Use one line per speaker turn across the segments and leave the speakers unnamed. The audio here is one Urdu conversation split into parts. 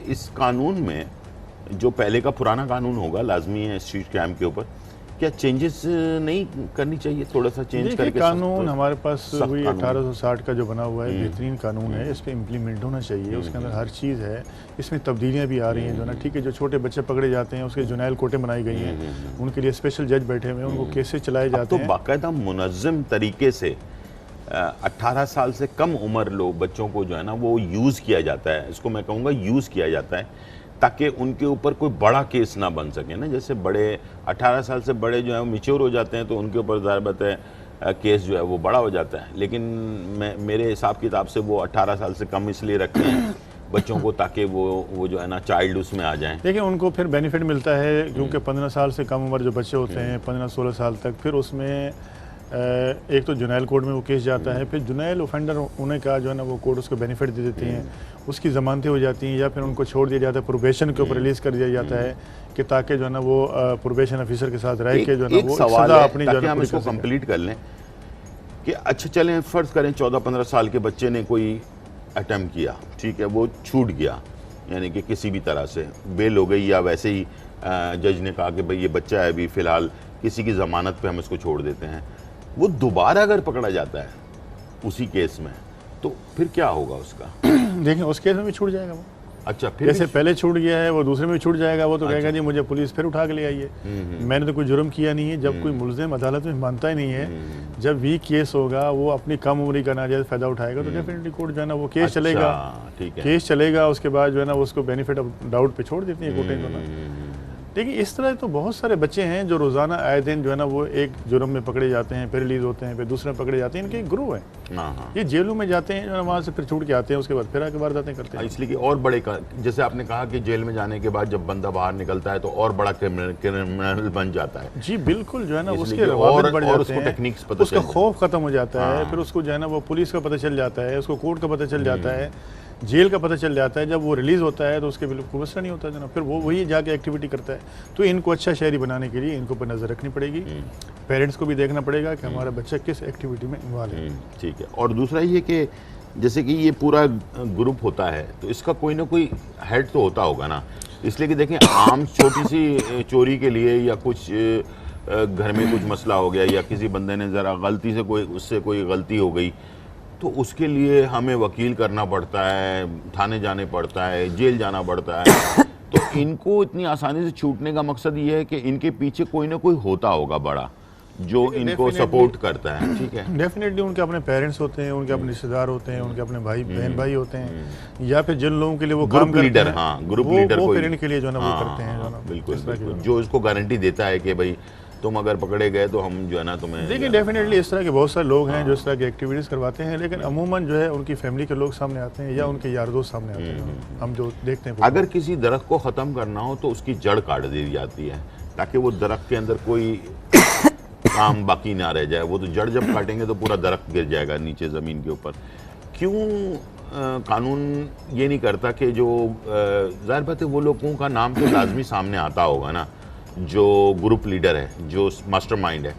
اس قانون میں جو پہلے کا پرانا قانون ہوگا لازمی ہے اسٹریٹ کرائم کے اوپر، کیا چینجز نہیں کرنی چاہیے؟ تھوڑا سا چینج کر کے
قانون ہمارے پاس وہی 1860 کا جو بنا ہوا ہے بہترین قانون ہے، اس پہ امپلیمنٹ ہونا چاہیے، اس کے اندر ہر چیز ہے، اس میں تبدیلیاں بھی آ رہی ہیں جو نا ٹھیک ہے، جو چھوٹے بچے پکڑے جاتے ہیں اس کے جنائل کوٹیں بنائی گئی ہیں، ان کے لیے اسپیشل جج بیٹھے ہوئے ہیں، ان کو کیسز چلائے جاتے ہیں۔
تو باقاعدہ منظم طریقے سے 18 سال سے کم عمر بچوں کو جو ہے نا وہ یوز کیا جاتا ہے، اس کو میں کہوں گا یوز کیا جاتا ہے تاکہ ان کے اوپر کوئی بڑا کیس نہ بن سکے نا، جیسے بڑے 18 سال سے بڑے جو ہیں میچور ہو جاتے ہیں تو ان کے اوپر ظاہر بات ہے کیس جو ہے وہ بڑا ہو جاتا ہے، لیکن میرے حساب کتاب سے وہ 18 سال سے کم اس لیے رکھتے ہیں بچوں کو تاکہ وہ جو ہے نا چائلڈ اس میں آ جائیں۔
دیکھیں ان کو پھر بینیفٹ ملتا ہے کیونکہ 15 سال سے کم عمر جو بچے ہوتے ہیں 15-16 سال تک، پھر اس میں ایک تو جنائل کوڈ میں وہ کیس جاتا ہے، پھر جنائل اوفینڈر ہونے کا جو ہے نا وہ کوڈ اس کو بینیفٹ دے دیتے ہیں، اس کی ضمانتیں ہو جاتی ہیں یا پھر ان کو چھوڑ دیا جاتا ہے، پروبیشن کے اوپر ریلیز کر دیا جاتا ہے کہ تاکہ جو ہے نا وہ پروبیشن آفیسر کے ساتھ رہ کے جو ہے نا وہ سزا اپنی جو ہے نا
ہم اس کو کمپلیٹ کر لیں کہ اچھا چلیں فرض کریں 14-15 سال کے بچے نے کوئی اٹیمپٹ کیا، ٹھیک ہے، وہ چھوٹ گیا، یعنی کہ کسی بھی طرح سے بیل ہو گئی یا ویسے ہی جج نے کہا کہ بھئی یہ بچہ ہے ابھی فی الحال کسی کی ضمانت پہ ہم اس کو چھوڑ دیتے ہیں، وہ دوبارہ اگر پکڑا جاتا ہے اسی کیس میں تو پھر کیا ہوگا اس کا؟
دیکھیں اس کیس میں بھی چھوٹ جائے گا وہ،
اچھا پھر
جیسے پہلے چھوٹ گیا ہے وہ دوسرے میں بھی چھوٹ جائے گا، وہ تو کہے گا جی مجھے پولیس پھر اٹھا کے لے آئیے، میں نے تو کوئی جرم کیا نہیں ہے۔ جب کوئی ملزم عدالت میں مانتا ہی نہیں ہے، جب ویک کیس ہوگا وہ اپنی کم عمری کا ناجائز فائدہ اٹھائے گا تو ڈیفینیٹلی کورٹ جو ہے نا وہ کیس چلے گا، کیس چلے گا، اس کے بعد جو ہے نا اس کو بینیفٹ آف ڈاؤٹ پہ چھوڑ دیتی ہیں کورٹیں جو نا۔ لیکن اس طرح تو بہت سارے بچے ہیں جو روزانہ آئے دن جو ہے نا وہ ایک جرم میں پکڑے جاتے ہیں، پھر ریلیز ہوتے ہیں، پھر دوسرے میں پکڑے جاتے ہیں، ان کے ایک گروہ ہیں، یہ جیلوں میں جاتے ہیں جو ہے نا وہاں سے پھر چھوٹ کے آتے ہیں، اس کے بعد پھر آ کے وارداتیں کرتے ہیں۔
اس لیے کہ اور بڑے جیسے آپ نے کہا کہ جیل میں جانے کے بعد جب بندہ باہر نکلتا ہے تو اور بڑا کرمنل بن جاتا ہے،
جی بالکل، جو ہے نا اس کے روابط بڑھ جاتے ہیں، اس کا خوف ختم ہو جاتا ہے، پھر اس کو جو ہے نا وہ پولیس کا پتہ چل جاتا ہے، اس کو کورٹ کا پتہ چل جاتا ہے، جیل کا پتہ چل جاتا ہے، جب وہ ریلیز ہوتا ہے تو اس کے بالکل مسئلہ نہیں ہوتا جناب، پھر وہ وہی جا کے ایکٹیویٹی کرتا ہے۔ تو ان کو اچھا شہری بنانے کے لیے ان کو پر نظر رکھنی پڑے گی، پیرنٹس کو بھی دیکھنا پڑے گا کہ ہمارا بچہ کس ایکٹیویٹی میں انوالو ہے۔
ٹھیک ہے، اور دوسرا یہ کہ جیسے کہ یہ پورا گروپ ہوتا ہے تو اس کا کوئی نہ کوئی ہیڈ تو ہوتا ہوگا نا، اس لیے کہ دیکھیں عام چھوٹی سی چوری کے لیے یا کچھ گھر میں کچھ مسئلہ ہو گیا یا کسی بندے نے ذرا غلطی سے اس سے کوئی غلطی ہو گئی تو اس کے لیے ہمیں وکیل کرنا پڑتا ہے، تھانے جانے پڑتا ہے، جیل جانا پڑتا ہے، تو ان کو اتنی آسانی سے چھوٹنے کا مقصد یہ ہے کہ ان کے پیچھے کوئی نہ کوئی ہوتا ہوگا بڑا جو ان کو سپورٹ کرتا ہے، ٹھیک ہے؟
ڈیفینیٹلی ان کے اپنے پیرنٹس ہوتے ہیں، ان کے اپنے رشتہ دار ہوتے ہیں، ان کے اپنے بہن بھائی ہوتے ہیں، یا پھر جن لوگوں کے لیے وہ کام کرتے ہیں
گروپ لیڈر
وہ پھر ان کے لیے جو ہے نا وہ کرتے ہیں،
بالکل جو اس کو گارنٹی دیتا ہے کہ بھائی تم اگر پکڑے گئے تو ہم جو ہے نا تمہیں
دیکھیں ڈیفینیٹلی اس طرح کے بہت سارے لوگ ہیں جو اس طرح کی ایکٹیویٹیز کرواتے ہیں، لیکن عموماً جو ہے ان کی فیملی کے لوگ سامنے آتے ہیں یا ان کے یار دوست سامنے آتے ہیں، ہم جو دیکھتے ہیں۔
اگر کسی درخت کو ختم کرنا ہو تو اس کی جڑ کاٹ دی جاتی ہے تاکہ وہ درخت کے اندر کوئی کام باقی نہ رہ جائے، وہ تو جڑ جب کاٹیں گے تو پورا درخت گر جائے گا نیچے زمین کے اوپر۔ کیوں قانون یہ نہیں کرتا کہ جو ظاہر بات ہے وہ لوگوں کا نام تو لازمی سامنے آتا ہوگا نا جو گروپ لیڈر ہے، جو ماسٹر مائنڈ ہے،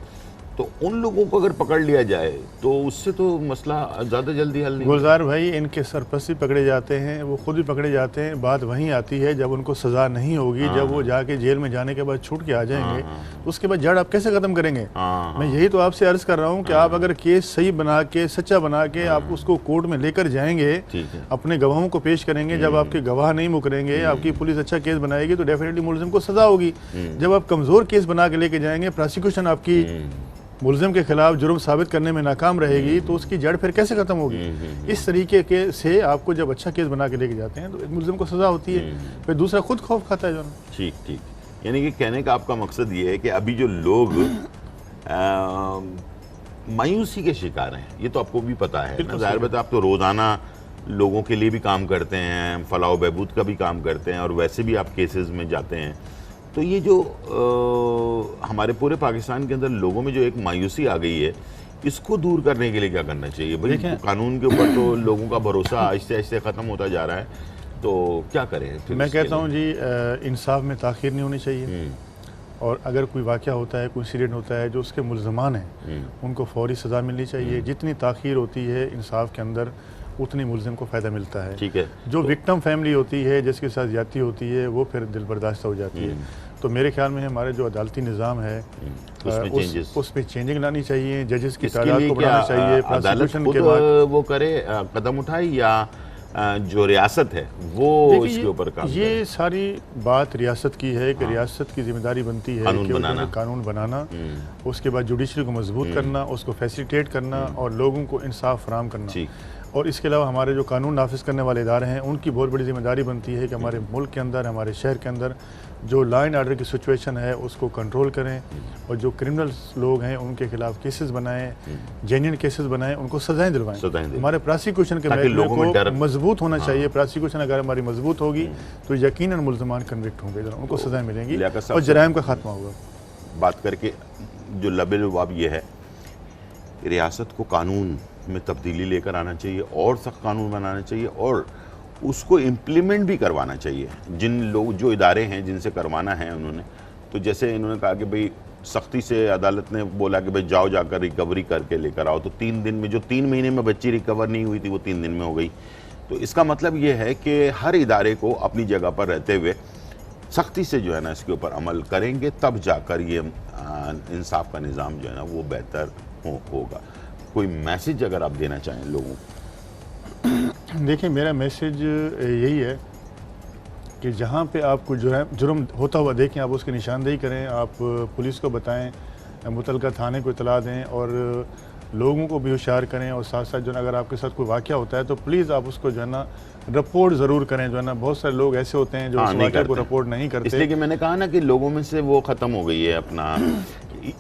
تو ان لوگوں کو اگر پکڑ لیا جائے تو اس سے تو مسئلہ زیادہ جلدی حل نہیں۔
گلزار بھائی ان کے سرپرستی پکڑے جاتے ہیں، وہ خود بھی پکڑے جاتے ہیں، بات وہیں آتی ہے جب ان کو سزا نہیں ہوگی، جب وہ جا کے جیل میں جانے کے بعد چھوٹ کے آ جائیں گے اس کے بعد جڑ آپ کیسے ختم کریں گے؟ میں یہی تو آپ سے عرض کر رہا ہوں کہ آپ اگر کیس صحیح بنا کے سچا بنا کے آپ اس کو کورٹ میں لے کر جائیں گے، اپنے گواہوں کو پیش کریں گے، جب آپ کے گواہ نہیں مکریں گے، آپ کی پولیس اچھا کیس بنائے گی تو ڈیفینیٹلی ملزم کو سزا ہوگی۔ جب آپ کمزور کیس بنا کے لے کے جائیں گے، پراسیکیوشن آپ کی ملزم کے خلاف جرم ثابت کرنے میں ناکام رہے گی تو اس کی جڑ پھر کیسے ختم ہوگی؟ اس طریقے سے آپ کو جب اچھا کیس بنا کے لے کے جاتے ہیں تو ایک ملزم کو سزا ہوتی ہے، پھر دوسرا خود خوف کھاتا ہے جو نا۔
ٹھیک، یعنی کہ کہنے کا آپ کا مقصد یہ ہے کہ ابھی جو لوگ مایوسی کے شکار ہیں، یہ تو آپ کو بھی پتہ ہے نا، ظاہر بات ہے آپ تو روزانہ لوگوں کے لیے بھی کام کرتے ہیں، فلاح و بہبود کا بھی کام کرتے ہیں اور ویسے بھی آپ کیسز میں جاتے ہیں، تو یہ جو ہمارے پورے پاکستان کے اندر لوگوں میں جو ایک مایوسی آ گئی ہے، اس کو دور کرنے کے لیے کیا کرنا چاہیے؟ بھائی قانون کے اوپر تو لوگوں کا بھروسہ آہستہ آہستہ ختم ہوتا جا رہا ہے، تو کیا کریں؟
میں کہتا ہوں جی انصاف میں تاخیر نہیں ہونی چاہیے، اور اگر کوئی واقعہ ہوتا ہے، کوئی انسیڈنٹ ہوتا ہے جو اس کے ملزمان ہیں ان کو فوری سزا ملنی چاہیے۔ جتنی تاخیر ہوتی ہے انصاف کے اندر اتنی ملزم کو فائدہ ملتا ہے.
ٹھیک ہے.
جو وکٹم فیملی ہوتی ہے جس کے ساتھ زیادتی ہوتی ہے وہ پھر دل برداشتہ ہو جاتی ہے. تو میرے خیال میں ہمارے جو عدالتی نظام ہے اس پہ چینجنگ لانی چاہیے, ججز کی تعداد کو بڑھانا چاہیے, پراسیکیوشن کے بعد
وہ کرے قدم اٹھائے یا جو ریاست ہے وہ اس کے اوپر کام کرے.
یہ ساری بات ریاست کی ہے کہ ریاست کی ذمہ داری بنتی ہے کہ قانون بنانا, اس کے بعد جوڈیشری کو مضبوط کرنا, اس کو فیسیلیٹیٹ کرنا اور لوگوں کو انصاف فراہم کرنا. اور اس کے علاوہ ہمارے جو قانون نافذ کرنے والے ادارے ہیں ان کی بہت بڑی ذمہ داری بنتی ہے کہ ہمارے ملک کے اندر, ہمارے شہر کے اندر جو لا اینڈ آرڈر کی سچویشن ہے اس کو کنٹرول کریں, اور جو کرمنلز لوگ ہیں ان کے خلاف کیسز بنائیں, جینین کیسز بنائیں, ان کو سزائیں دلوائیں. ہمارے پراسیکیوشن کے محکمے کو مضبوط ہونا چاہیے. پراسیکیوشن اگر ہماری مضبوط ہوگی تو یقیناً ملزمان کنوکٹ ہوں گے, ان کو سزائیں ملیں گی اور جرائم کا خاتمہ ہوگا.
بات کر کے جو لب لباب یہ ہے, ریاست کو قانون میں تبدیلی لے کر آنا چاہیے اور سخت قانون بنانا چاہیے اور اس کو امپلیمنٹ بھی کروانا چاہیے. جن لوگ جو ادارے ہیں جن سے کروانا ہے انہوں نے, تو جیسے انہوں نے کہا کہ بھئی سختی سے عدالت نے بولا کہ بھئی جاؤ جا کر ریکوری کر کے لے کر آؤ, تو 3 دن میں جو 3 مہینے میں بچی ریکور نہیں ہوئی تھی وہ 3 دن میں ہو گئی. تو اس کا مطلب یہ ہے کہ ہر ادارے کو اپنی جگہ پر رہتے ہوئے سختی سے جو ہے نا اس کے اوپر عمل کریں گے, تب جا کر یہ انصاف کا نظام جو ہے نا وہ بہتر ہوگا. کوئی میسج اگر آپ دینا چاہیں لوگوں کو؟
دیکھیں, میرا میسج یہی ہے کہ جہاں پہ آپ کو جرم ہوتا ہوا دیکھیں, آپ اس کی نشاندہی کریں, آپ پولیس کو بتائیں, متعلقہ تھانے کو اطلاع دیں اور لوگوں کو بھی ہوشیار کریں. اور ساتھ ساتھ جو ہے نا اگر آپ کے ساتھ کوئی واقعہ ہوتا ہے تو پلیز آپ اس کو جو ہے نا رپورٹ ضرور کریں. جو ہے نا بہت سارے لوگ ایسے ہوتے ہیں جو اس واقعے کو رپورٹ نہیں کرتے.
اس لیے کہ میں نے کہا نا کہ لوگوں میں سے وہ ختم ہو گئی ہے, اپنا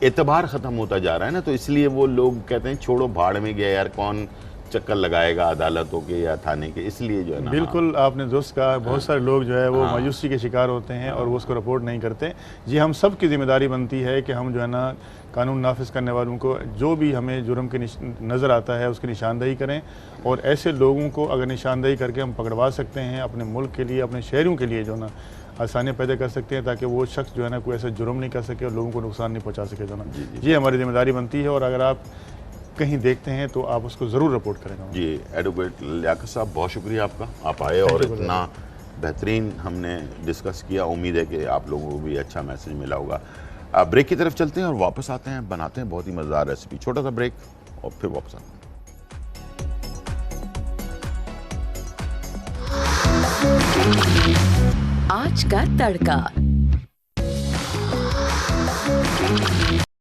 اعتبار ختم ہوتا جا رہا ہے نا, تو اس لیے وہ لوگ کہتے ہیں چھوڑو بھاڑ میں گیا یار, کون چکر لگائے گا عدالتوں کے یا تھانے کے. اس لیے جو ہے نا
بالکل آپ نے درست کہا, بہت سارے لوگ جو ہے وہ مایوسی کے شکار ہوتے ہیں اور وہ اس کو رپورٹ نہیں کرتے. جی ہم سب کی ذمہ داری بنتی ہے کہ ہم جو ہے نا قانون نافذ کرنے والوں کو جو بھی ہمیں جرم کے نظر آتا ہے اس کی نشاندہی کریں, اور ایسے لوگوں کو اگر نشاندہی کر کے ہم پکڑوا سکتے ہیں اپنے ملک کے لیے, اپنے شہریوں کے لیے جو ہے نا آسانیاں پیدا کر سکتے ہیں, تاکہ وہ شخص جو ہے نا کوئی ایسا جرم نہیں کر سکے اور لوگوں کو نقصان نہیں پہنچا سکے. جو نا یہ ہماری ذمہ داری بنتی ہے, اور اگر آپ کہیں دیکھتے ہیں تو آپ اس کو ضرور رپورٹ کریں گا.
جی ایڈوکیٹ لیاقت صاحب, بہت شکریہ آپ کا, آپ آئے اور اتنا بہترین ہم نے ڈسکس کیا. امید ہے کہ آپ لوگوں کو بھی اچھا میسج ملا ہوگا. بریک کی طرف چلتے ہیں اور واپس آتے ہیں, بناتے ہیں بہت ہی مزیدار ریسیپی. چھوٹا سا بریک اور پھر واپس آتے ہیں.
آج کا تڑکا.